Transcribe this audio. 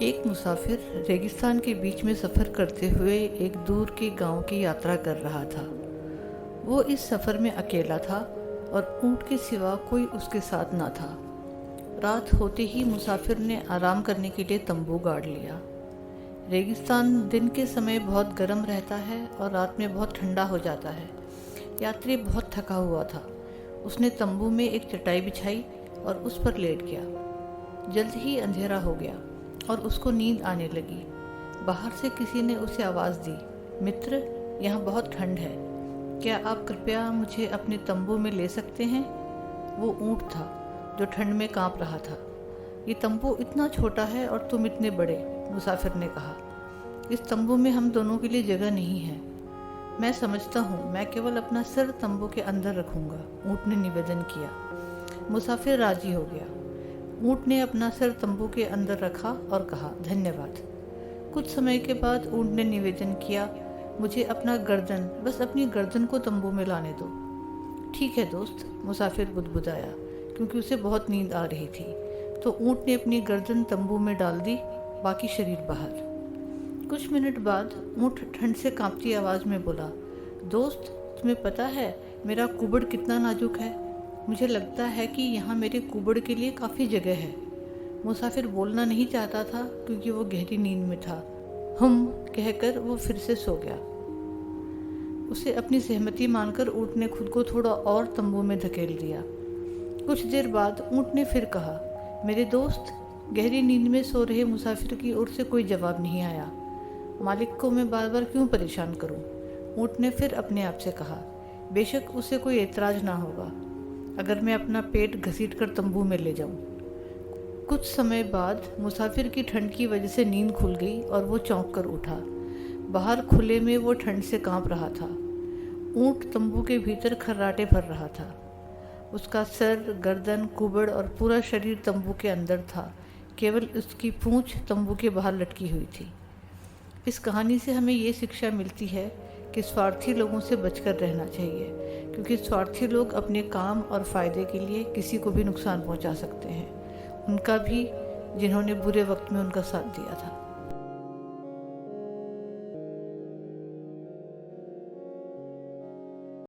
एक मुसाफिर रेगिस्तान के बीच में सफ़र करते हुए एक दूर के गांव की यात्रा कर रहा था। वो इस सफ़र में अकेला था और ऊँट के सिवा कोई उसके साथ ना था। रात होते ही मुसाफिर ने आराम करने के लिए तंबू गाड़ लिया। रेगिस्तान दिन के समय बहुत गर्म रहता है और रात में बहुत ठंडा हो जाता है। यात्री बहुत थका हुआ था। उसने तंबू में एक चटाई बिछाई और उस पर लेट गया। जल्द ही अंधेरा हो गया और उसको नींद आने लगी। बाहर से किसी ने उसे आवाज़ दी, मित्र, यहाँ बहुत ठंड है, क्या आप कृपया मुझे अपने तंबू में ले सकते हैं? वो ऊँट था जो ठंड में कांप रहा था। ये तंबू इतना छोटा है और तुम इतने बड़े, मुसाफिर ने कहा। इस तंबू में हम दोनों के लिए जगह नहीं है। मैं समझता हूँ, मैं केवल अपना सिर तंबू के अंदर रखूँगा, ऊँट ने निवेदन किया। मुसाफिर राजी हो गया। ऊँट ने अपना सिर तंबू के अंदर रखा और कहा, धन्यवाद। कुछ समय के बाद ऊँट ने निवेदन किया, मुझे अपना गर्दन, बस अपनी गर्दन को तंबू में लाने दो। ठीक है दोस्त, मुसाफिर बुदबुदाया, क्योंकि उसे बहुत नींद आ रही थी। तो ऊँट ने अपनी गर्दन तंबू में डाल दी, बाकी शरीर बाहर। कुछ मिनट बाद ऊँट ठंड से कांपती आवाज़ में बोला, दोस्त, तुम्हें पता है मेरा कुबड़ कितना नाजुक है? मुझे लगता है कि यहाँ मेरे कुबड़ के लिए काफ़ी जगह है। मुसाफिर बोलना नहीं चाहता था क्योंकि वो गहरी नींद में था। हम कहकर वो फिर से सो गया। उसे अपनी सहमति मानकर ऊँट ने खुद को थोड़ा और तंबू में धकेल दिया। कुछ देर बाद ऊँट ने फिर कहा, मेरे दोस्त। गहरी नींद में सो रहे मुसाफिर की ओर से कोई जवाब नहीं आया। मालिक को मैं बार बार क्यों परेशान करूं? ऊँट ने फिर अपने आप से कहा। बेशक उसे कोई एतराज़ ना होगा अगर मैं अपना पेट घसीट कर तंबू में ले जाऊं। कुछ समय बाद मुसाफिर की ठंड की वजह से नींद खुल गई और वो चौंक कर उठा। बाहर खुले में वो ठंड से कांप रहा था। ऊँट तंबू के भीतर खर्राटे भर रहा था। उसका सर, गर्दन, कुबड़ और पूरा शरीर तंबू के अंदर था। केवल उसकी पूंछ तंबू के बाहर लटकी हुई थी। इस कहानी से हमें ये शिक्षा मिलती है कि स्वार्थी लोगों से बचकर रहना चाहिए, क्योंकि स्वार्थी लोग अपने काम और फ़ायदे के लिए किसी को भी नुकसान पहुंचा सकते हैं, उनका भी जिन्होंने बुरे वक्त में उनका साथ दिया था।